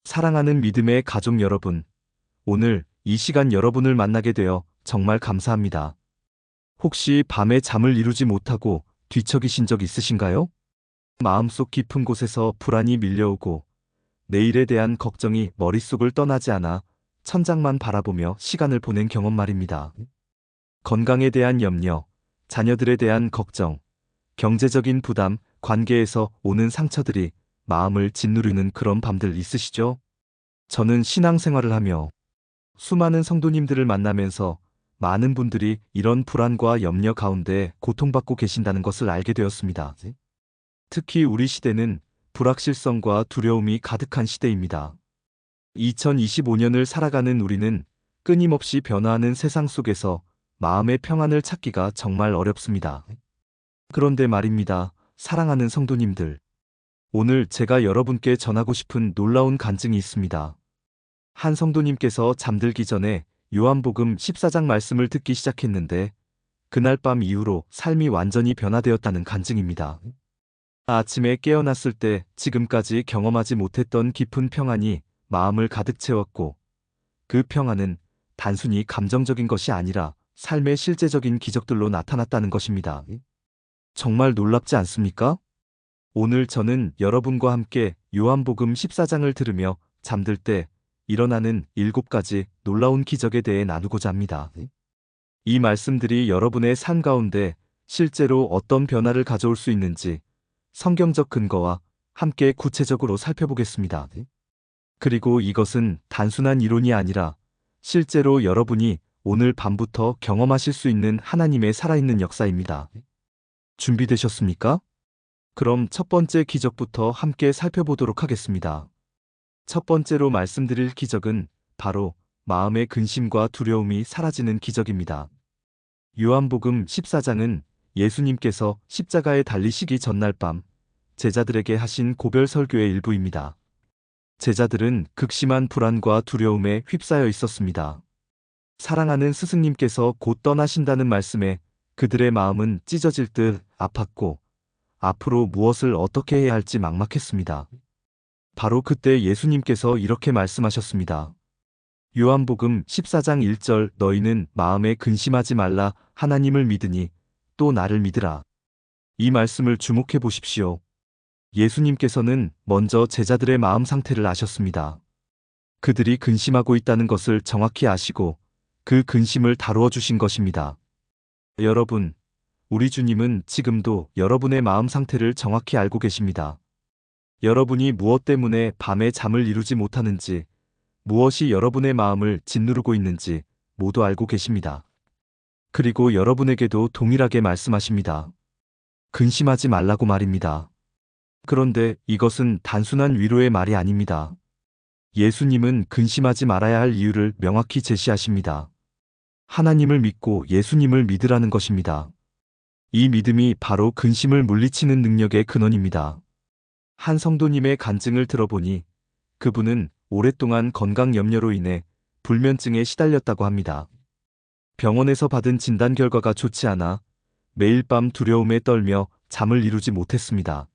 사랑하는 믿음의 가족 여러분, 오늘 이 시간 여러분을 만나게 되어 정말 감사합니다. 혹시 밤에 잠을 이루지 못하고 뒤척이신 적 있으신가요? 마음속 깊은 곳에서 불안이 밀려오고 내일에 대한 걱정이 머릿속을 떠나지 않아 천장만 바라보며 시간을 보낸 경험 말입니다. 건강에 대한 염려, 자녀들에 대한 걱정, 경제적인 부담, 관계에서 오는 상처들이 마음을 짓누르는 그런 밤들 있으시죠? 저는 신앙생활을 하며 수많은 성도님들을 만나면서 많은 분들이 이런 불안과 염려 가운데 고통받고 계신다는 것을 알게 되었습니다. 특히 우리 시대는 불확실성과 두려움이 가득한 시대입니다. 2025년을 살아가는 우리는 끊임없이 변화하는 세상 속에서 마음의 평안을 찾기가 정말 어렵습니다. 그런데 말입니다, 사랑하는 성도님들. 오늘 제가 여러분께 전하고 싶은 놀라운 간증이 있습니다. 한 성도님께서 잠들기 전에 요한복음 14장 말씀을 듣기 시작했는데 그날 밤 이후로 삶이 완전히 변화되었다는 간증입니다. 아침에 깨어났을 때 지금까지 경험하지 못했던 깊은 평안이 마음을 가득 채웠고 그 평안은 단순히 감정적인 것이 아니라 삶의 실제적인 기적들로 나타났다는 것입니다. 정말 놀랍지 않습니까? 오늘 저는 여러분과 함께 요한복음 14장을 들으며 잠들 때 일어나는 7가지 놀라운 기적에 대해 나누고자 합니다. 이 말씀들이 여러분의 삶 가운데 실제로 어떤 변화를 가져올 수 있는지 성경적 근거와 함께 구체적으로 살펴보겠습니다. 그리고 이것은 단순한 이론이 아니라 실제로 여러분이 오늘 밤부터 경험하실 수 있는 하나님의 살아있는 역사입니다. 준비되셨습니까? 그럼 첫 번째 기적부터 함께 살펴보도록 하겠습니다. 첫 번째로 말씀드릴 기적은 바로 마음의 근심과 두려움이 사라지는 기적입니다. 요한복음 14장은 예수님께서 십자가에 달리시기 전날 밤 제자들에게 하신 고별 설교의 일부입니다. 제자들은 극심한 불안과 두려움에 휩싸여 있었습니다. 사랑하는 스승님께서 곧 떠나신다는 말씀에 그들의 마음은 찢어질 듯 아팠고 앞으로 무엇을 어떻게 해야 할지 막막했습니다. 바로 그때 예수님께서 이렇게 말씀하셨습니다. 요한복음 14장 1절 너희는 마음에 근심하지 말라 하나님을 믿으니 또 나를 믿으라. 이 말씀을 주목해 보십시오. 예수님께서는 먼저 제자들의 마음 상태를 아셨습니다. 그들이 근심하고 있다는 것을 정확히 아시고 그 근심을 다루어 주신 것입니다. 여러분, 우리 주님은 지금도 여러분의 마음 상태를 정확히 알고 계십니다. 여러분이 무엇 때문에 밤에 잠을 이루지 못하는지, 무엇이 여러분의 마음을 짓누르고 있는지 모두 알고 계십니다. 그리고 여러분에게도 동일하게 말씀하십니다. 근심하지 말라고 말입니다. 그런데 이것은 단순한 위로의 말이 아닙니다. 예수님은 근심하지 말아야 할 이유를 명확히 제시하십니다. 하나님을 믿고 예수님을 믿으라는 것입니다. 이 믿음이 바로 근심을 물리치는 능력의 근원입니다. 한 성도님의 간증을 들어보니 그분은 오랫동안 건강 염려로 인해 불면증에 시달렸다고 합니다. 병원에서 받은 진단 결과가 좋지 않아 매일 밤 두려움에 떨며 잠을 이루지 못했습니다.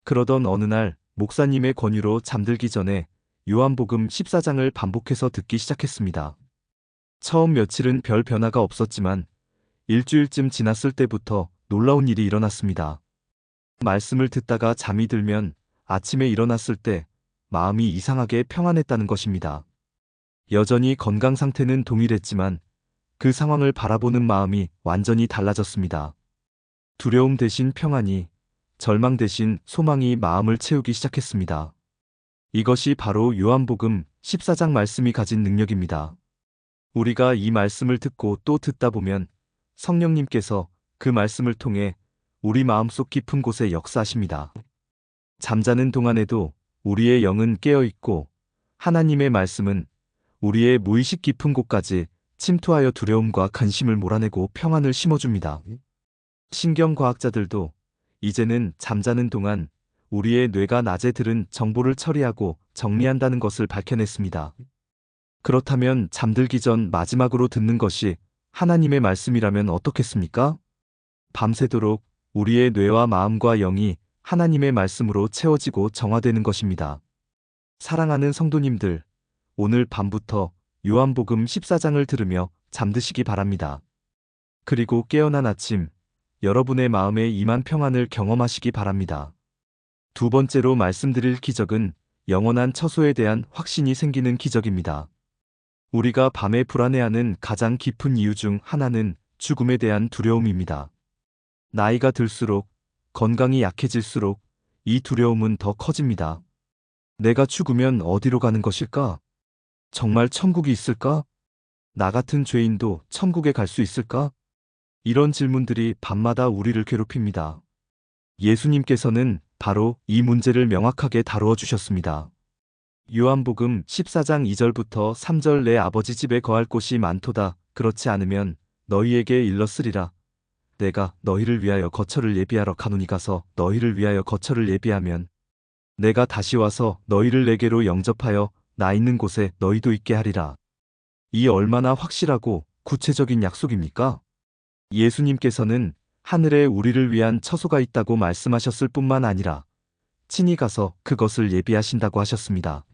그러던 어느 날 목사님의 권유로 잠들기 전에 요한복음 14장을 반복해서 듣기 시작했습니다. 처음 며칠은 별 변화가 없었지만 일주일쯤 지났을 때부터 놀라운 일이 일어났습니다. 말씀을 듣다가 잠이 들면 아침에 일어났을 때 마음이 이상하게 평안했다는 것입니다. 여전히 건강 상태는 동일했지만 그 상황을 바라보는 마음이 완전히 달라졌습니다. 두려움 대신 평안이, 절망 대신 소망이 마음을 채우기 시작했습니다. 이것이 바로 요한복음 14장 말씀이 가진 능력입니다. 우리가 이 말씀을 듣고 또 듣다 보면 성령님께서 그 말씀을 통해 우리 마음속 깊은 곳에 역사하십니다. 잠자는 동안에도 우리의 영은 깨어있고 하나님의 말씀은 우리의 무의식 깊은 곳까지 침투하여 두려움과 근심을 몰아내고 평안을 심어줍니다. 신경과학자들도 이제는 잠자는 동안 우리의 뇌가 낮에 들은 정보를 처리하고 정리한다는 것을 밝혀냈습니다. 그렇다면 잠들기 전 마지막으로 듣는 것이 하나님의 말씀이라면 어떻겠습니까? 밤새도록 우리의 뇌와 마음과 영이 하나님의 말씀으로 채워지고 정화되는 것입니다. 사랑하는 성도님들, 오늘 밤부터 요한복음 14장을 들으며 잠드시기 바랍니다. 그리고 깨어난 아침, 여러분의 마음에 임한 평안을 경험하시기 바랍니다. 두 번째로 말씀드릴 기적은 영원한 처소에 대한 확신이 생기는 기적입니다. 우리가 밤에 불안해하는 가장 깊은 이유 중 하나는 죽음에 대한 두려움입니다. 나이가 들수록, 건강이 약해질수록 이 두려움은 더 커집니다. 내가 죽으면 어디로 가는 것일까? 정말 천국이 있을까? 나 같은 죄인도 천국에 갈 수 있을까? 이런 질문들이 밤마다 우리를 괴롭힙니다. 예수님께서는 바로 이 문제를 명확하게 다루어 주셨습니다. 요한복음 14장 2절부터 3절 내 아버지 집에 거할 곳이 많도다. 그렇지 않으면 너희에게 일렀으리라. 내가 너희를 위하여 거처를 예비하러 가노니 가서 너희를 위하여 거처를 예비하면 내가 다시 와서 너희를 내게로 영접하여 나 있는 곳에 너희도 있게 하리라. 이 얼마나 확실하고 구체적인 약속입니까? 예수님께서는 하늘에 우리를 위한 처소가 있다고 말씀하셨을 뿐만 아니라 친히 가서 그것을 예비하신다고 하셨습니다.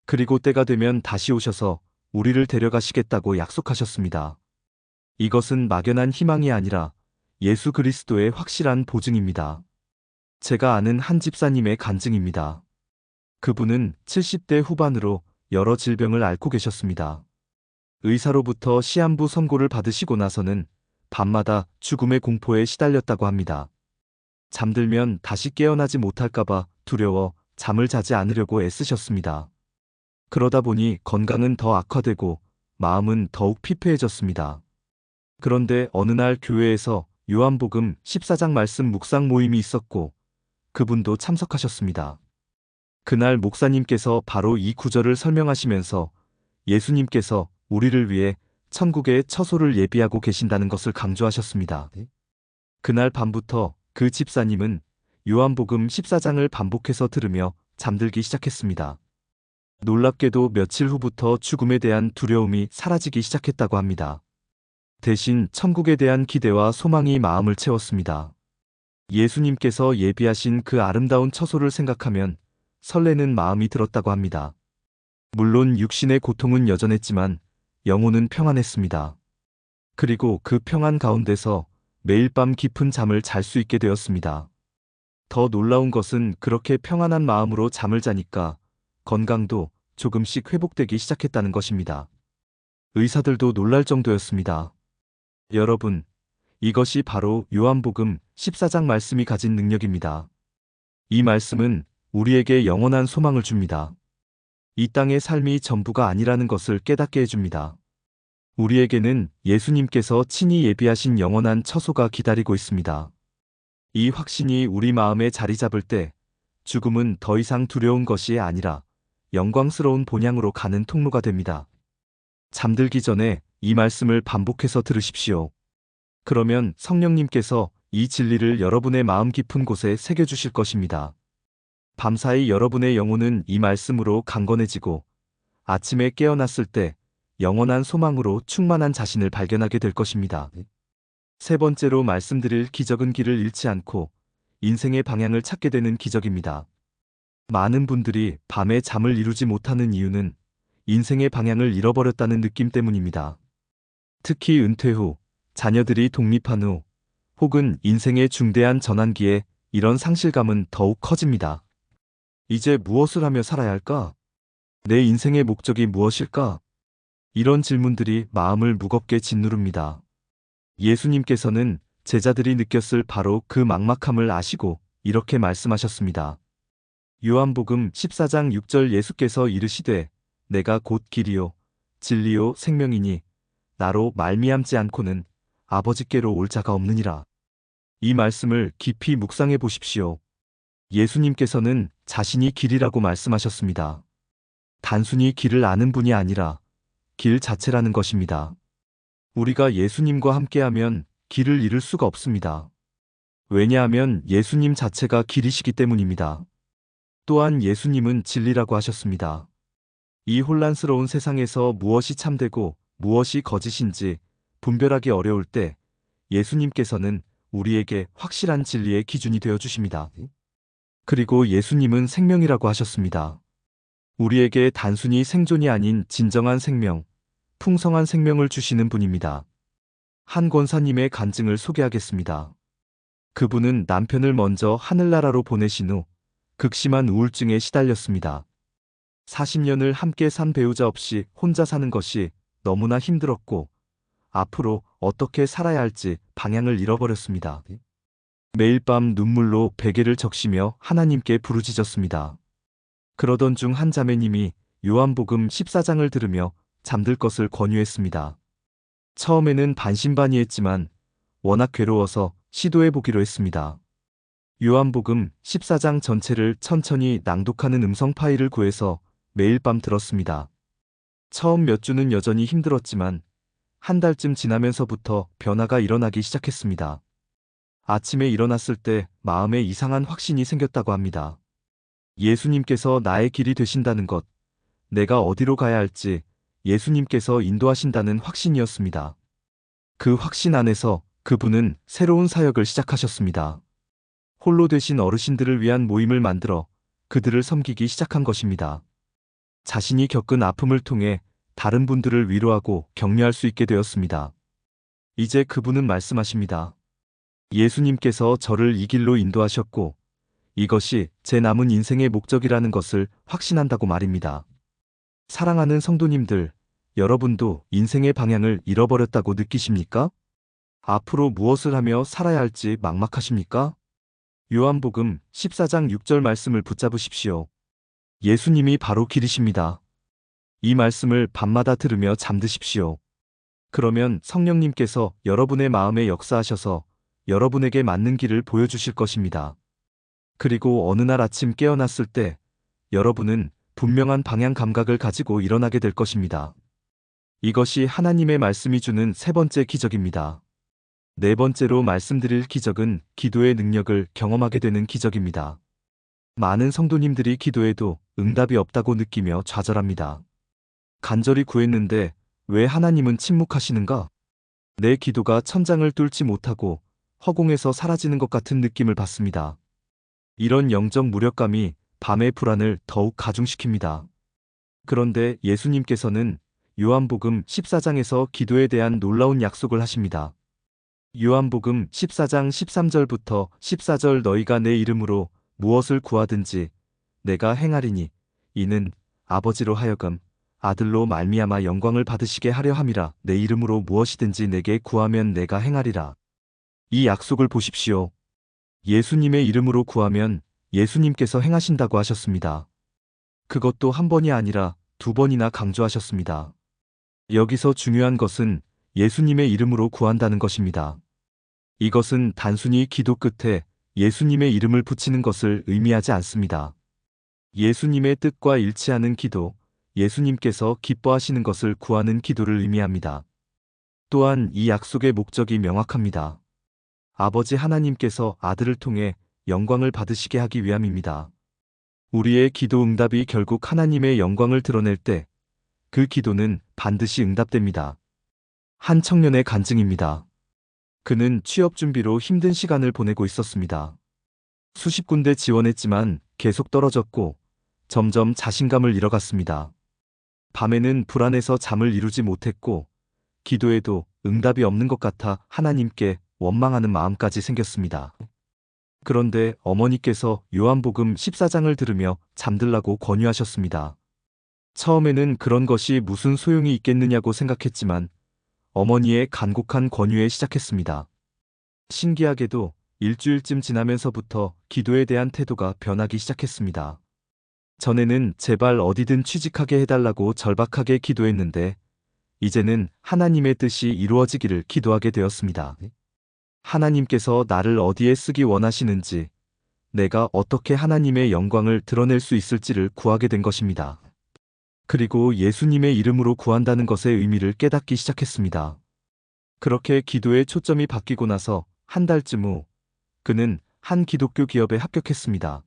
그리고 때가 되면 다시 오셔서 우리를 데려가시겠다고 약속하셨습니다. 이것은 막연한 희망이 아니라 예수 그리스도의 확실한 보증입니다. 제가 아는 한 집사님의 간증입니다. 그분은 70대 후반으로 여러 질병을 앓고 계셨습니다. 의사로부터 시한부 선고를 받으시고 나서는 밤마다 죽음의 공포에 시달렸다고 합니다. 잠들면 다시 깨어나지 못할까봐 두려워 잠을 자지 않으려고 애쓰셨습니다. 그러다 보니 건강은 더 악화되고 마음은 더욱 피폐해졌습니다. 그런데 어느 날 교회에서 요한복음 14장 말씀 묵상 모임이 있었고 그분도 참석하셨습니다. 그날 목사님께서 바로 이 구절을 설명하시면서 예수님께서 우리를 위해 천국의 처소를 예비하고 계신다는 것을 강조하셨습니다. 그날 밤부터 그 집사님은 요한복음 14장을 반복해서 들으며 잠들기 시작했습니다. 놀랍게도 며칠 후부터 죽음에 대한 두려움이 사라지기 시작했다고 합니다. 대신 천국에 대한 기대와 소망이 마음을 채웠습니다. 예수님께서 예비하신 그 아름다운 처소를 생각하면 설레는 마음이 들었다고 합니다. 물론 육신의 고통은 여전했지만 영혼은 평안했습니다. 그리고 그 평안 가운데서 매일 밤 깊은 잠을 잘 수 있게 되었습니다. 더 놀라운 것은 그렇게 평안한 마음으로 잠을 자니까 건강도 조금씩 회복되기 시작했다는 것입니다. 의사들도 놀랄 정도였습니다. 여러분, 이것이 바로 요한복음 14장 말씀이 가진 능력입니다. 이 말씀은 우리에게 영원한 소망을 줍니다. 이 땅의 삶이 전부가 아니라는 것을 깨닫게 해줍니다. 우리에게는 예수님께서 친히 예비하신 영원한 처소가 기다리고 있습니다. 이 확신이 우리 마음에 자리 잡을 때 죽음은 더 이상 두려운 것이 아니라 영광스러운 본향으로 가는 통로가 됩니다. 잠들기 전에 이 말씀을 반복해서 들으십시오. 그러면 성령님께서 이 진리를 여러분의 마음 깊은 곳에 새겨주실 것입니다. 밤사이 여러분의 영혼은 이 말씀으로 강건해지고 아침에 깨어났을 때 영원한 소망으로 충만한 자신을 발견하게 될 것입니다. 세 번째로 말씀드릴 기적은 길을 잃지 않고 인생의 방향을 찾게 되는 기적입니다. 많은 분들이 밤에 잠을 이루지 못하는 이유는 인생의 방향을 잃어버렸다는 느낌 때문입니다. 특히 은퇴 후, 자녀들이 독립한 후, 혹은 인생의 중대한 전환기에 이런 상실감은 더욱 커집니다. 이제 무엇을 하며 살아야 할까? 내 인생의 목적이 무엇일까? 이런 질문들이 마음을 무겁게 짓누릅니다. 예수님께서는 제자들이 느꼈을 바로 그 막막함을 아시고 이렇게 말씀하셨습니다. 요한복음 14장 6절 예수께서 이르시되 내가 곧 길이요 진리요 생명이니 나로 말미암지 않고는 아버지께로 올 자가 없느니라. 이 말씀을 깊이 묵상해 보십시오. 예수님께서는 자신이 길이라고 말씀하셨습니다. 단순히 길을 아는 분이 아니라 길 자체라는 것입니다. 우리가 예수님과 함께하면 길을 잃을 수가 없습니다. 왜냐하면 예수님 자체가 길이시기 때문입니다. 또한 예수님은 진리라고 하셨습니다. 이 혼란스러운 세상에서 무엇이 참되고 무엇이 거짓인지 분별하기 어려울 때 예수님께서는 우리에게 확실한 진리의 기준이 되어 주십니다. 그리고 예수님은 생명이라고 하셨습니다. 우리에게 단순히 생존이 아닌 진정한 생명, 풍성한 생명을 주시는 분입니다. 한 권사님의 간증을 소개하겠습니다. 그분은 남편을 먼저 하늘나라로 보내신 후 극심한 우울증에 시달렸습니다. 40년을 함께 산 배우자 없이 혼자 사는 것이 너무나 힘들었고 앞으로 어떻게 살아야 할지 방향을 잃어버렸습니다. 매일 밤 눈물로 베개를 적시며 하나님께 부르짖었습니다. 그러던 중 한 자매님이 요한복음 14장을 들으며 잠들 것을 권유했습니다. 처음에는 반신반의했지만 워낙 괴로워서 시도해 보기로 했습니다. 요한복음 14장 전체를 천천히 낭독하는 음성 파일을 구해서 매일 밤 들었습니다. 처음 몇 주는 여전히 힘들었지만 한 달쯤 지나면서부터 변화가 일어나기 시작했습니다. 아침에 일어났을 때 마음에 이상한 확신이 생겼다고 합니다. 예수님께서 나의 길이 되신다는 것, 내가 어디로 가야 할지 예수님께서 인도하신다는 확신이었습니다. 그 확신 안에서 그분은 새로운 사역을 시작하셨습니다. 홀로 되신 어르신들을 위한 모임을 만들어 그들을 섬기기 시작한 것입니다. 자신이 겪은 아픔을 통해 다른 분들을 위로하고 격려할 수 있게 되었습니다. 이제 그분은 말씀하십니다. 예수님께서 저를 이 길로 인도하셨고 이것이 제 남은 인생의 목적이라는 것을 확신한다고 말입니다. 사랑하는 성도님들, 여러분도 인생의 방향을 잃어버렸다고 느끼십니까? 앞으로 무엇을 하며 살아야 할지 막막하십니까? 요한복음 14장 6절 말씀을 붙잡으십시오. 예수님이 바로 길이십니다. 이 말씀을 밤마다 들으며 잠드십시오. 그러면 성령님께서 여러분의 마음에 역사하셔서 여러분에게 맞는 길을 보여주실 것입니다. 그리고 어느 날 아침 깨어났을 때 여러분은 분명한 방향 감각을 가지고 일어나게 될 것입니다. 이것이 하나님의 말씀이 주는 세 번째 기적입니다. 네 번째로 말씀드릴 기적은 기도의 능력을 경험하게 되는 기적입니다. 많은 성도님들이 기도해도 응답이 없다고 느끼며 좌절합니다. 간절히 구했는데 왜 하나님은 침묵하시는가? 내 기도가 천장을 뚫지 못하고 허공에서 사라지는 것 같은 느낌을 받습니다. 이런 영적 무력감이 밤의 불안을 더욱 가중시킵니다. 그런데 예수님께서는 요한복음 14장에서 기도에 대한 놀라운 약속을 하십니다. 요한복음 14장 13절부터 14절 너희가 내 이름으로 무엇을 구하든지 내가 행하리니 이는 아버지로 하여금 아들로 말미암아 영광을 받으시게 하려 함이라. 내 이름으로 무엇이든지 내게 구하면 내가 행하리라. 이 약속을 보십시오. 예수님의 이름으로 구하면 예수님께서 행하신다고 하셨습니다. 그것도 한 번이 아니라 두 번이나 강조하셨습니다. 여기서 중요한 것은 예수님의 이름으로 구한다는 것입니다. 이것은 단순히 기도 끝에 예수님의 이름을 붙이는 것을 의미하지 않습니다. 예수님의 뜻과 일치하는 기도, 예수님께서 기뻐하시는 것을 구하는 기도를 의미합니다. 또한 이 약속의 목적이 명확합니다. 아버지 하나님께서 아들을 통해 영광을 받으시게 하기 위함입니다. 우리의 기도 응답이 결국 하나님의 영광을 드러낼 때 그 기도는 반드시 응답됩니다. 한 청년의 간증입니다. 그는 취업 준비로 힘든 시간을 보내고 있었습니다. 수십 군데 지원했지만 계속 떨어졌고 점점 자신감을 잃어갔습니다. 밤에는 불안해서 잠을 이루지 못했고 기도해도 응답이 없는 것 같아 하나님께 원망하는 마음까지 생겼습니다. 그런데 어머니께서 요한복음 14장을 들으며 잠들라고 권유하셨습니다. 처음에는 그런 것이 무슨 소용이 있겠느냐고 생각했지만 어머니의 간곡한 권유에 시작했습니다. 신기하게도 일주일쯤 지나면서부터 기도에 대한 태도가 변하기 시작했습니다. 전에는 제발 어디든 취직하게 해달라고 절박하게 기도했는데 이제는 하나님의 뜻이 이루어지기를 기도하게 되었습니다. 하나님께서 나를 어디에 쓰기 원하시는지, 내가 어떻게 하나님의 영광을 드러낼 수 있을지를 구하게 된 것입니다. 그리고 예수님의 이름으로 구한다는 것의 의미를 깨닫기 시작했습니다. 그렇게 기도의 초점이 바뀌고 나서 한 달쯤 후 그는 한 기독교 기업에 합격했습니다.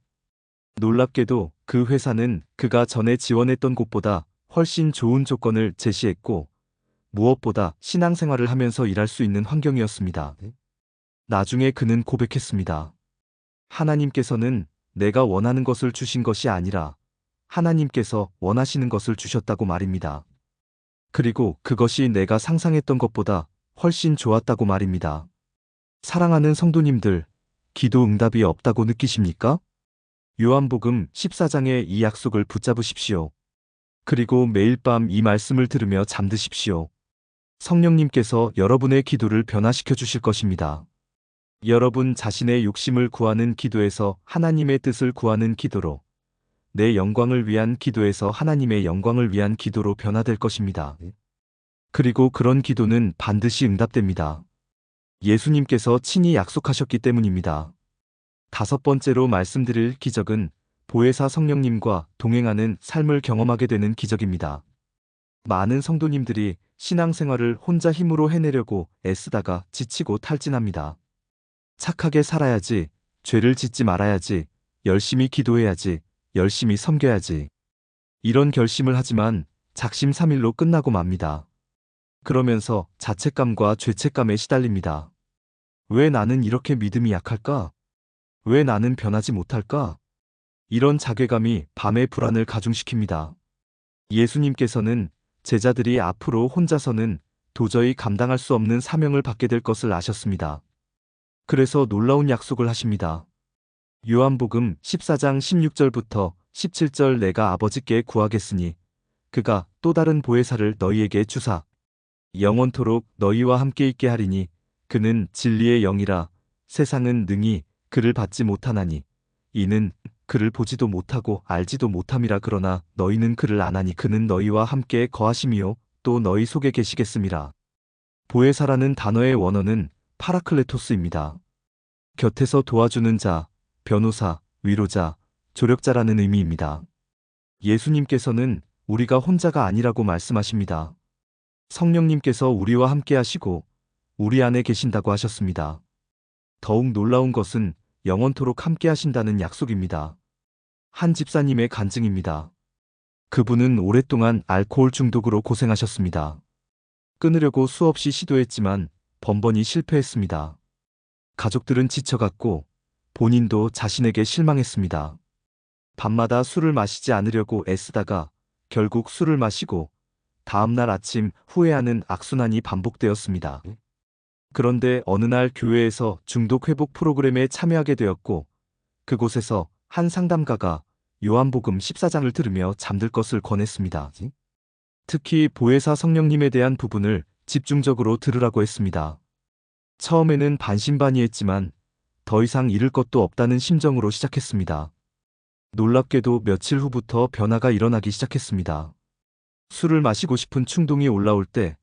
놀랍게도 그 회사는 그가 전에 지원했던 곳보다 훨씬 좋은 조건을 제시했고 무엇보다 신앙생활을 하면서 일할 수 있는 환경이었습니다. 나중에 그는 고백했습니다. 하나님께서는 내가 원하는 것을 주신 것이 아니라 하나님께서 원하시는 것을 주셨다고 말입니다. 그리고 그것이 내가 상상했던 것보다 훨씬 좋았다고 말입니다. 사랑하는 성도님들, 기도 응답이 없다고 느끼십니까? 요한복음 14장의 이 약속을 붙잡으십시오. 그리고 매일 밤 이 말씀을 들으며 잠드십시오. 성령님께서 여러분의 기도를 변화시켜 주실 것입니다. 여러분 자신의 욕심을 구하는 기도에서 하나님의 뜻을 구하는 기도로, 내 영광을 위한 기도에서 하나님의 영광을 위한 기도로 변화될 것입니다. 그리고 그런 기도는 반드시 응답됩니다. 예수님께서 친히 약속하셨기 때문입니다. 다섯 번째로 말씀드릴 기적은 보혜사 성령님과 동행하는 삶을 경험하게 되는 기적입니다. 많은 성도님들이 신앙생활을 혼자 힘으로 해내려고 애쓰다가 지치고 탈진합니다. 착하게 살아야지, 죄를 짓지 말아야지, 열심히 기도해야지, 열심히 섬겨야지. 이런 결심을 하지만 작심삼일로 끝나고 맙니다. 그러면서 자책감과 죄책감에 시달립니다. 왜 나는 이렇게 믿음이 약할까? 왜 나는 변하지 못할까? 이런 자괴감이 밤의 불안을 가중시킵니다. 예수님께서는 제자들이 앞으로 혼자서는 도저히 감당할 수 없는 사명을 받게 될 것을 아셨습니다. 그래서 놀라운 약속을 하십니다. 요한복음 14장 16절부터 17절 내가 아버지께 구하겠으니 그가 또 다른 보혜사를 너희에게 주사 영원토록 너희와 함께 있게 하리니 그는 진리의 영이라 세상은 능히 그를 받지 못하나니 이는 그를 보지도 못하고 알지도 못함이라 그러나 너희는 그를 아나니 그는 너희와 함께 거하심이요 또 너희 속에 계시겠음이라. 보혜사라는 단어의 원어는 파라클레토스입니다. 곁에서 도와주는 자, 변호사, 위로자, 조력자라는 의미입니다. 예수님께서는 우리가 혼자가 아니라고 말씀하십니다. 성령님께서 우리와 함께 하시고 우리 안에 계신다고 하셨습니다. 더욱 놀라운 것은 영원토록 함께 하신다는 약속입니다. 한 집사님의 간증입니다. 그분은 오랫동안 알코올 중독으로 고생하셨습니다. 끊으려고 수없이 시도했지만 번번이 실패했습니다. 가족들은 지쳐갔고 본인도 자신에게 실망했습니다. 밤마다 술을 마시지 않으려고 애쓰다가 결국 술을 마시고 다음날 아침 후회하는 악순환이 반복되었습니다. 그런데 어느 날 교회에서 중독 회복 프로그램에 참여하게 되었고 그곳에서 한 상담가가 요한복음 14장을 들으며 잠들 것을 권했습니다. 특히 보혜사 성령님에 대한 부분을 집중적으로 들으라고 했습니다. 처음에는 반신반의했지만 더 이상 잃을 것도 없다는 심정으로 시작했습니다. 놀랍게도 며칠 후부터 변화가 일어나기 시작했습니다. 술을 마시고 싶은 충동이 올라올 때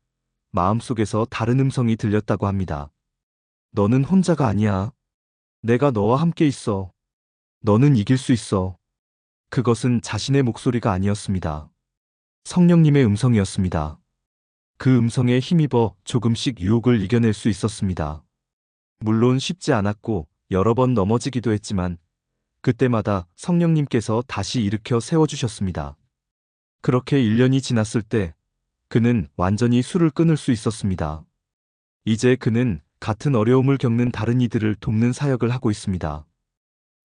마음속에서 다른 음성이 들렸다고 합니다. 너는 혼자가 아니야. 내가 너와 함께 있어. 너는 이길 수 있어. 그것은 자신의 목소리가 아니었습니다. 성령님의 음성이었습니다. 그 음성에 힘입어 조금씩 유혹을 이겨낼 수 있었습니다. 물론 쉽지 않았고 여러 번 넘어지기도 했지만 그때마다 성령님께서 다시 일으켜 세워주셨습니다. 그렇게 1년이 지났을 때 그는 완전히 술을 끊을 수 있었습니다. 이제 그는 같은 어려움을 겪는 다른 이들을 돕는 사역을 하고 있습니다.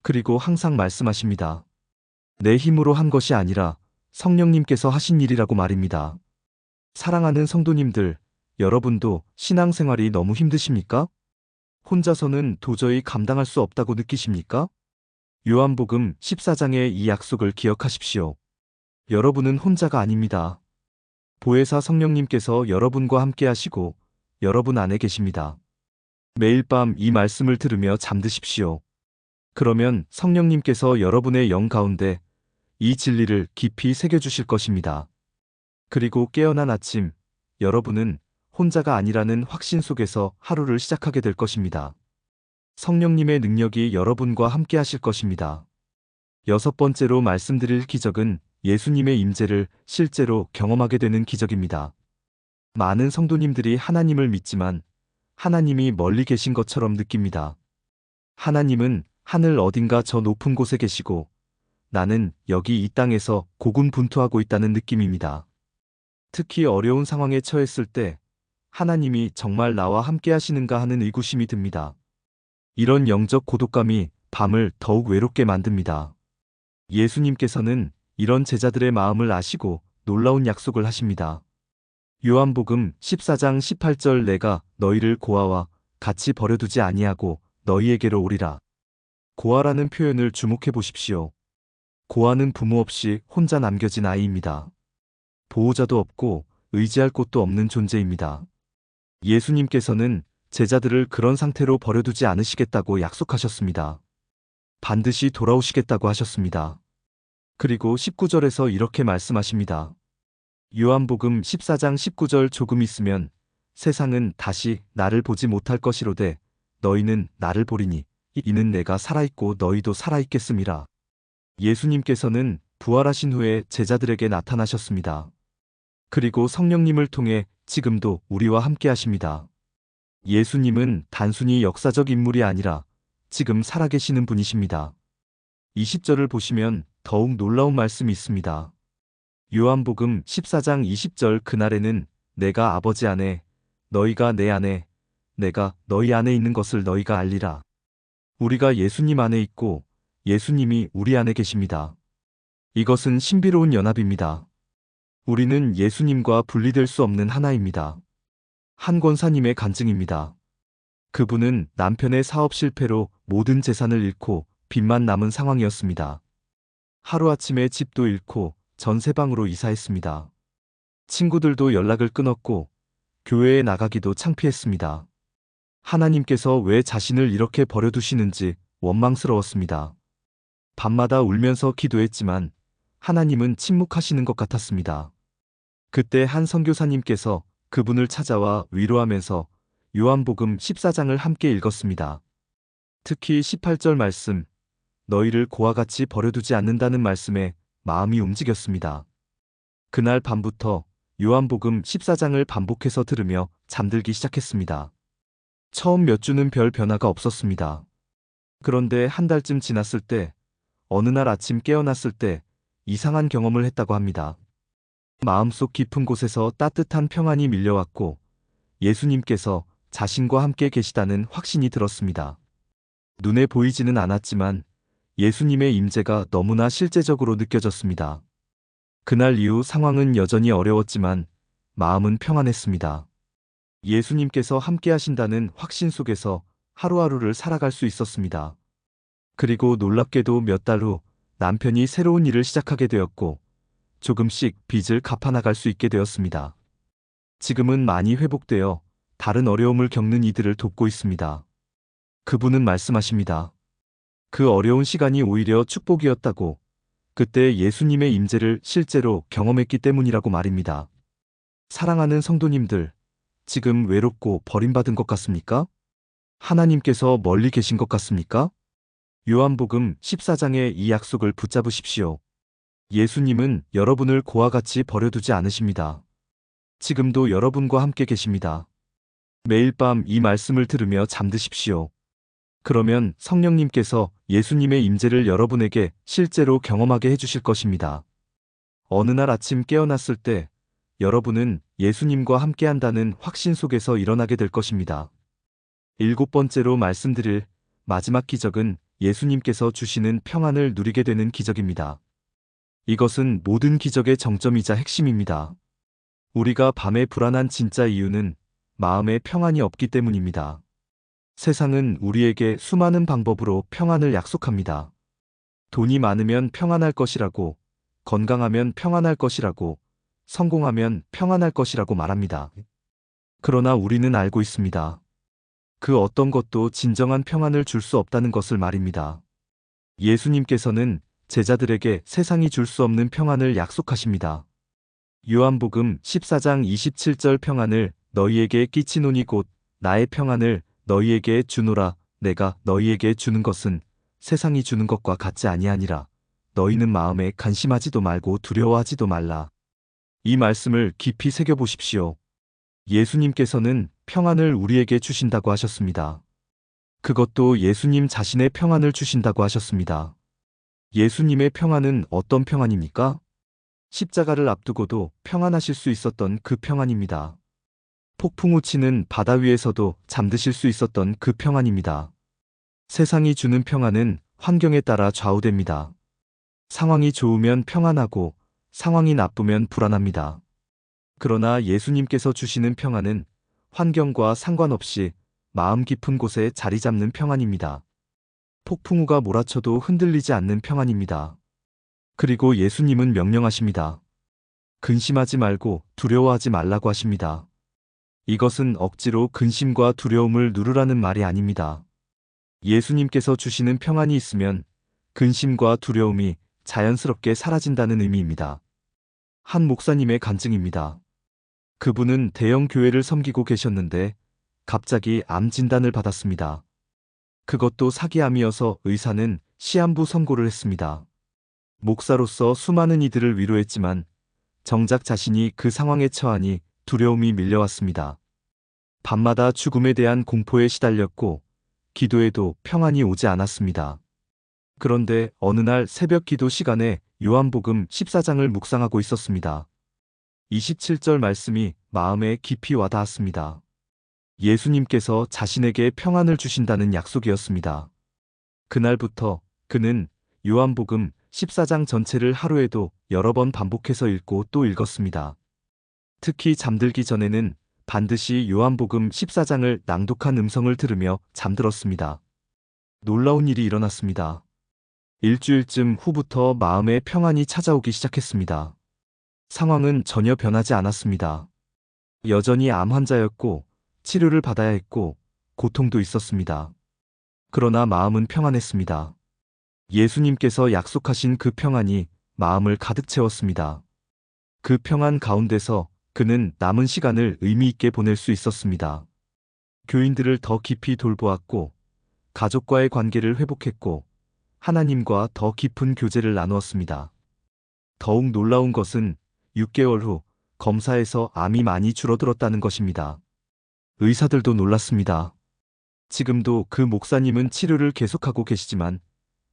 그리고 항상 말씀하십니다. 내 힘으로 한 것이 아니라 성령님께서 하신 일이라고 말입니다. 사랑하는 성도님들, 여러분도 신앙생활이 너무 힘드십니까? 혼자서는 도저히 감당할 수 없다고 느끼십니까? 요한복음 14장의 이 약속을 기억하십시오. 여러분은 혼자가 아닙니다. 보혜사 성령님께서 여러분과 함께 하시고 여러분 안에 계십니다. 매일 밤 이 말씀을 들으며 잠드십시오. 그러면 성령님께서 여러분의 영 가운데 이 진리를 깊이 새겨주실 것입니다. 그리고 깨어난 아침, 여러분은 혼자가 아니라는 확신 속에서 하루를 시작하게 될 것입니다. 성령님의 능력이 여러분과 함께 하실 것입니다. 여섯 번째로 말씀드릴 기적은 예수님의 임재를 실제로 경험하게 되는 기적입니다. 많은 성도님들이 하나님을 믿지만 하나님이 멀리 계신 것처럼 느낍니다. 하나님은 하늘 어딘가 저 높은 곳에 계시고 나는 여기 이 땅에서 고군분투하고 있다는 느낌입니다. 특히 어려운 상황에 처했을 때 하나님이 정말 나와 함께 하시는가 하는 의구심이 듭니다. 이런 영적 고독감이 밤을 더욱 외롭게 만듭니다. 예수님께서는 이런 제자들의 마음을 아시고 놀라운 약속을 하십니다. 요한복음 14장 18절 내가 너희를 고아와 같이 버려두지 아니하고 너희에게로 오리라. 고아라는 표현을 주목해 보십시오. 고아는 부모 없이 혼자 남겨진 아이입니다. 보호자도 없고 의지할 곳도 없는 존재입니다. 예수님께서는 제자들을 그런 상태로 버려두지 않으시겠다고 약속하셨습니다. 반드시 돌아오시겠다고 하셨습니다. 그리고 19절에서 이렇게 말씀하십니다. 요한복음 14장 19절 조금 있으면 세상은 다시 나를 보지 못할 것이로되 너희는 나를 보리니 이는 내가 살아있고 너희도 살아있겠음이라. 예수님께서는 부활하신 후에 제자들에게 나타나셨습니다. 그리고 성령님을 통해 지금도 우리와 함께 하십니다. 예수님은 단순히 역사적 인물이 아니라 지금 살아계시는 분이십니다. 20절을 보시면 더욱 놀라운 말씀이 있습니다. 요한복음 14장 20절 그날에는 내가 아버지 안에 너희가 내 안에 내가 너희 안에 있는 것을 너희가 알리라. 우리가 예수님 안에 있고 예수님이 우리 안에 계십니다. 이것은 신비로운 연합입니다. 우리는 예수님과 분리될 수 없는 하나입니다. 한 권사님의 간증입니다. 그분은 남편의 사업 실패로 모든 재산을 잃고 빚만 남은 상황이었습니다. 하루아침에 집도 잃고 전세방으로 이사했습니다. 친구들도 연락을 끊었고 교회에 나가기도 창피했습니다. 하나님께서 왜 자신을 이렇게 버려두시는지 원망스러웠습니다. 밤마다 울면서 기도했지만 하나님은 침묵하시는 것 같았습니다. 그때 한 선교사님께서 그분을 찾아와 위로하면서 요한복음 14장을 함께 읽었습니다. 특히 18절 말씀, 너희를 고와 같이 버려두지 않는다는 말씀에 마음이 움직였습니다. 그날 밤부터 요한복음 14장을 반복해서 들으며 잠들기 시작했습니다. 처음 몇 주는 별 변화가 없었습니다. 그런데 한 달쯤 지났을 때 어느 날 아침 깨어났을 때 이상한 경험을 했다고 합니다. 마음속 깊은 곳에서 따뜻한 평안이 밀려왔고 예수님께서 자신과 함께 계시다는 확신이 들었습니다. 눈에 보이지는 않았지만 예수님의 임재가 너무나 실제적으로 느껴졌습니다. 그날 이후 상황은 여전히 어려웠지만 마음은 평안했습니다. 예수님께서 함께 하신다는 확신 속에서 하루하루를 살아갈 수 있었습니다. 그리고 놀랍게도 몇 달 후 남편이 새로운 일을 시작하게 되었고 조금씩 빚을 갚아나갈 수 있게 되었습니다. 지금은 많이 회복되어 다른 어려움을 겪는 이들을 돕고 있습니다. 그분은 말씀하십니다. 그 어려운 시간이 오히려 축복이었다고, 그때 예수님의 임재를 실제로 경험했기 때문이라고 말입니다. 사랑하는 성도님들, 지금 외롭고 버림받은 것 같습니까? 하나님께서 멀리 계신 것 같습니까? 요한복음 14장의 이 약속을 붙잡으십시오. 예수님은 여러분을 고와 같이 버려두지 않으십니다. 지금도 여러분과 함께 계십니다. 매일 밤 이 말씀을 들으며 잠드십시오. 그러면 성령님께서 예수님의 임재를 여러분에게 실제로 경험하게 해주실 것입니다. 어느 날 아침 깨어났을 때 여러분은 예수님과 함께 한다는 확신 속에서 일어나게 될 것입니다. 7번째로 말씀드릴 마지막 기적은 예수님께서 주시는 평안을 누리게 되는 기적입니다. 이것은 모든 기적의 정점이자 핵심입니다. 우리가 밤에 불안한 진짜 이유는 마음에 평안이 없기 때문입니다. 세상은 우리에게 수많은 방법으로 평안을 약속합니다. 돈이 많으면 평안할 것이라고, 건강하면 평안할 것이라고, 성공하면 평안할 것이라고 말합니다. 그러나 우리는 알고 있습니다. 그 어떤 것도 진정한 평안을 줄 수 없다는 것을 말입니다. 예수님께서는 제자들에게 세상이 줄 수 없는 평안을 약속하십니다. 요한복음 14장 27절 평안을 너희에게 끼치노니 곧 나의 평안을 너희에게 주노라. 내가 너희에게 주는 것은 세상이 주는 것과 같지 아니하니라. 너희는 마음에 간심하지도 말고 두려워하지도 말라. 이 말씀을 깊이 새겨보십시오. 예수님께서는 평안을 우리에게 주신다고 하셨습니다. 그것도 예수님 자신의 평안을 주신다고 하셨습니다. 예수님의 평안은 어떤 평안입니까? 십자가를 앞두고도 평안하실 수 있었던 그 평안입니다. 폭풍우 치는 바다 위에서도 잠드실 수 있었던 그 평안입니다. 세상이 주는 평안은 환경에 따라 좌우됩니다. 상황이 좋으면 평안하고 상황이 나쁘면 불안합니다. 그러나 예수님께서 주시는 평안은 환경과 상관없이 마음 깊은 곳에 자리 잡는 평안입니다. 폭풍우가 몰아쳐도 흔들리지 않는 평안입니다. 그리고 예수님은 명령하십니다. 근심하지 말고 두려워하지 말라고 하십니다. 이것은 억지로 근심과 두려움을 누르라는 말이 아닙니다. 예수님께서 주시는 평안이 있으면 근심과 두려움이 자연스럽게 사라진다는 의미입니다. 한 목사님의 간증입니다. 그분은 대형 교회를 섬기고 계셨는데 갑자기 암 진단을 받았습니다. 그것도 사기암이어서 의사는 시한부 선고를 했습니다. 목사로서 수많은 이들을 위로했지만 정작 자신이 그 상황에 처하니 두려움이 밀려왔습니다. 밤마다 죽음에 대한 공포에 시달렸고 기도에도 평안이 오지 않았습니다. 그런데 어느 날 새벽 기도 시간에 요한복음 14장을 묵상하고 있었습니다. 27절 말씀이 마음에 깊이 와닿았습니다. 예수님께서 자신에게 평안을 주신다는 약속이었습니다. 그날부터 그는 요한복음 14장 전체를 하루에도 여러 번 반복해서 읽고 또 읽었습니다. 특히 잠들기 전에는 반드시 요한복음 14장을 낭독한 음성을 들으며 잠들었습니다. 놀라운 일이 일어났습니다. 일주일쯤 후부터 마음에 평안이 찾아오기 시작했습니다. 상황은 전혀 변하지 않았습니다. 여전히 암 환자였고 치료를 받아야 했고 고통도 있었습니다. 그러나 마음은 평안했습니다. 예수님께서 약속하신 그 평안이 마음을 가득 채웠습니다. 그 평안 가운데서 그는 남은 시간을 의미 있게 보낼 수 있었습니다. 교인들을 더 깊이 돌보았고 가족과의 관계를 회복했고 하나님과 더 깊은 교제를 나누었습니다. 더욱 놀라운 것은 6개월 후 검사에서 암이 많이 줄어들었다는 것입니다. 의사들도 놀랐습니다. 지금도 그 목사님은 치료를 계속하고 계시지만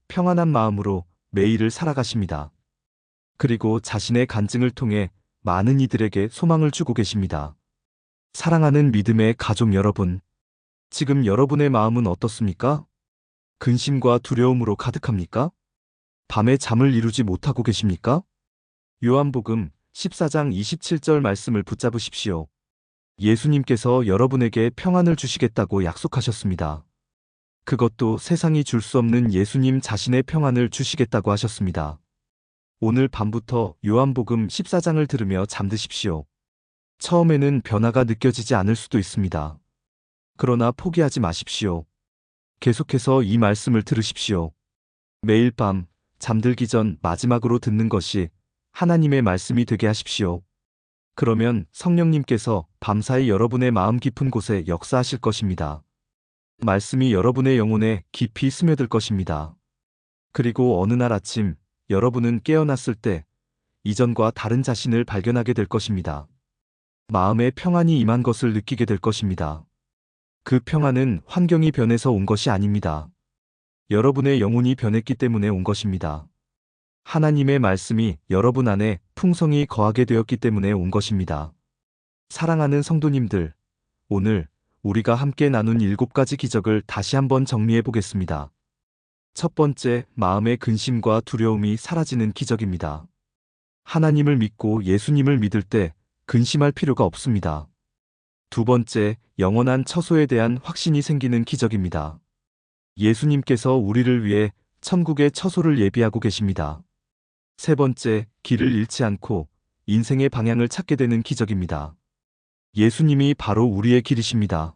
평안한 마음으로 매일을 살아가십니다. 그리고 자신의 간증을 통해 많은 이들에게 소망을 주고 계십니다. 사랑하는 믿음의 가족 여러분, 지금 여러분의 마음은 어떻습니까? 근심과 두려움으로 가득합니까? 밤에 잠을 이루지 못하고 계십니까? 요한복음 14장 27절 말씀을 붙잡으십시오. 예수님께서 여러분에게 평안을 주시겠다고 약속하셨습니다. 그것도 세상이 줄 수 없는 예수님 자신의 평안을 주시겠다고 하셨습니다. 오늘 밤부터 요한복음 14장을 들으며 잠드십시오. 처음에는 변화가 느껴지지 않을 수도 있습니다. 그러나 포기하지 마십시오. 계속해서 이 말씀을 들으십시오. 매일 밤 잠들기 전 마지막으로 듣는 것이 하나님의 말씀이 되게 하십시오. 그러면 성령님께서 밤사이 여러분의 마음 깊은 곳에 역사하실 것입니다. 말씀이 여러분의 영혼에 깊이 스며들 것입니다. 그리고 어느 날 아침 여러분은 깨어났을 때 이전과 다른 자신을 발견하게 될 것입니다. 마음에 평안이 임한 것을 느끼게 될 것입니다. 그 평안은 환경이 변해서 온 것이 아닙니다. 여러분의 영혼이 변했기 때문에 온 것입니다. 하나님의 말씀이 여러분 안에 풍성히 거하게 되었기 때문에 온 것입니다. 사랑하는 성도님들, 오늘 우리가 함께 나눈 7가지 기적을 다시 한번 정리해 보겠습니다. 첫 번째, 마음의 근심과 두려움이 사라지는 기적입니다. 하나님을 믿고 예수님을 믿을 때 근심할 필요가 없습니다. 두 번째, 영원한 처소에 대한 확신이 생기는 기적입니다. 예수님께서 우리를 위해 천국의 처소를 예비하고 계십니다. 세 번째, 길을 잃지 않고 인생의 방향을 찾게 되는 기적입니다. 예수님이 바로 우리의 길이십니다.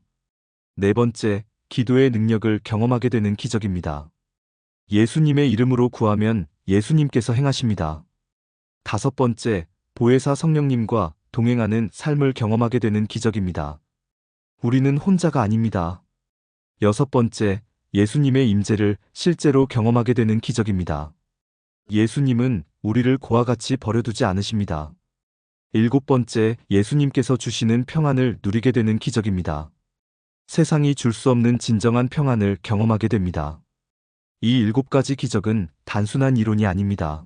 네 번째, 기도의 능력을 경험하게 되는 기적입니다. 예수님의 이름으로 구하면 예수님께서 행하십니다. 다섯 번째, 보혜사 성령님과 동행하는 삶을 경험하게 되는 기적입니다. 우리는 혼자가 아닙니다. 여섯 번째, 예수님의 임재를 실제로 경험하게 되는 기적입니다. 예수님은 우리를 고와 같이 버려두지 않으십니다. 일곱 번째, 예수님께서 주시는 평안을 누리게 되는 기적입니다. 세상이 줄 수 없는 진정한 평안을 경험하게 됩니다. 이 7가지 기적은 단순한 이론이 아닙니다.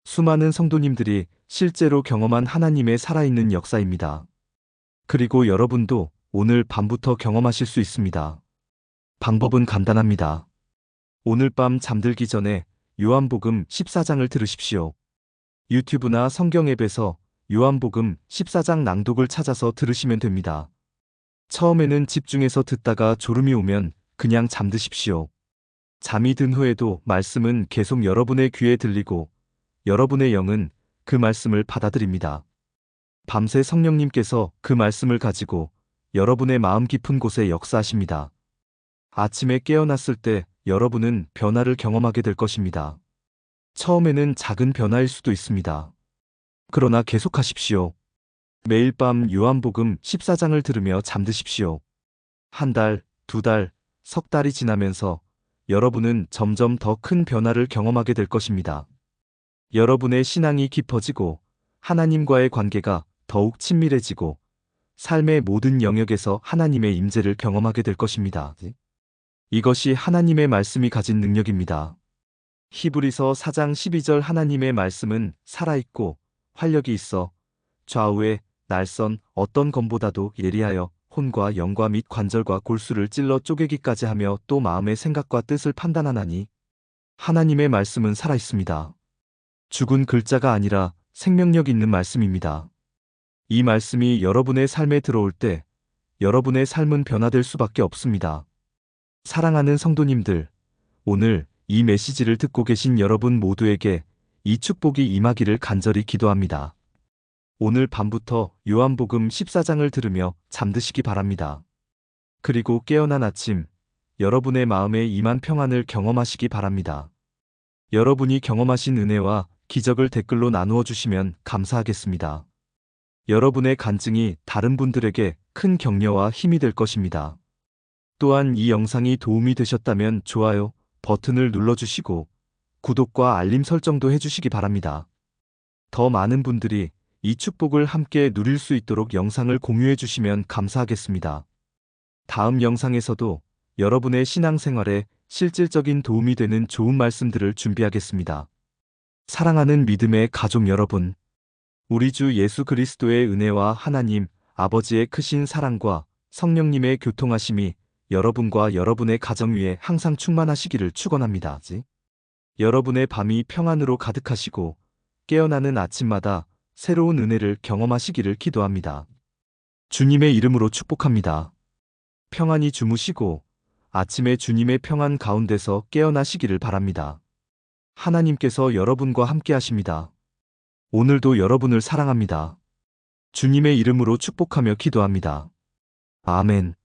수많은 성도님들이 실제로 경험한 하나님의 살아있는 역사입니다. 그리고 여러분도 오늘 밤부터 경험하실 수 있습니다. 방법은 간단합니다. 오늘 밤 잠들기 전에 요한복음 14장을 들으십시오. 유튜브나 성경 앱에서 요한복음 14장 낭독을 찾아서 들으시면 됩니다. 처음에는 집중해서 듣다가 졸음이 오면 그냥 잠드십시오. 잠이 든 후에도 말씀은 계속 여러분의 귀에 들리고 여러분의 영은 그 말씀을 받아들입니다. 밤새 성령님께서 그 말씀을 가지고 여러분의 마음 깊은 곳에 역사하십니다. 아침에 깨어났을 때 여러분은 변화를 경험하게 될 것입니다. 처음에는 작은 변화일 수도 있습니다. 그러나 계속하십시오. 매일 밤 요한복음 14장을 들으며 잠드십시오. 한 달, 두 달, 석 달이 지나면서 여러분은 점점 더 큰 변화를 경험하게 될 것입니다. 여러분의 신앙이 깊어지고 하나님과의 관계가 더욱 친밀해지고 삶의 모든 영역에서 하나님의 임재를 경험하게 될 것입니다. 이것이 하나님의 말씀이 가진 능력입니다. 히브리서 4장 12절 하나님의 말씀은 살아있고 활력이 있어 좌우에 날선 어떤 검보다도 예리하여 혼과 영과 및 관절과 골수를 찔러 쪼개기까지 하며 또 마음의 생각과 뜻을 판단하나니 하나님의 말씀은 살아있습니다. 죽은 글자가 아니라 생명력 있는 말씀입니다. 이 말씀이 여러분의 삶에 들어올 때 여러분의 삶은 변화될 수밖에 없습니다. 사랑하는 성도님들, 오늘 이 메시지를 듣고 계신 여러분 모두에게 이 축복이 임하기를 간절히 기도합니다. 오늘 밤부터 요한복음 14장을 들으며 잠드시기 바랍니다. 그리고 깨어난 아침, 여러분의 마음에 임한 평안을 경험하시기 바랍니다. 여러분이 경험하신 은혜와 기적을 댓글로 나누어 주시면 감사하겠습니다. 여러분의 간증이 다른 분들에게 큰 격려와 힘이 될 것입니다. 또한 이 영상이 도움이 되셨다면 좋아요 버튼을 눌러주시고 구독과 알림 설정도 해주시기 바랍니다. 더 많은 분들이 이 축복을 함께 누릴 수 있도록 영상을 공유해 주시면 감사하겠습니다. 다음 영상에서도 여러분의 신앙생활에 실질적인 도움이 되는 좋은 말씀들을 준비하겠습니다. 사랑하는 믿음의 가족 여러분, 우리 주 예수 그리스도의 은혜와 하나님 아버지의 크신 사랑과 성령님의 교통하심이 여러분과 여러분의 가정 위에 항상 충만하시기를 축원합니다. 여러분의 밤이 평안으로 가득하시고 깨어나는 아침마다 새로운 은혜를 경험하시기를 기도합니다. 주님의 이름으로 축복합니다. 평안히 주무시고 아침에 주님의 평안 가운데서 깨어나시기를 바랍니다. 하나님께서 여러분과 함께 하십니다. 오늘도 여러분을 사랑합니다. 주님의 이름으로 축복하며 기도합니다. 아멘.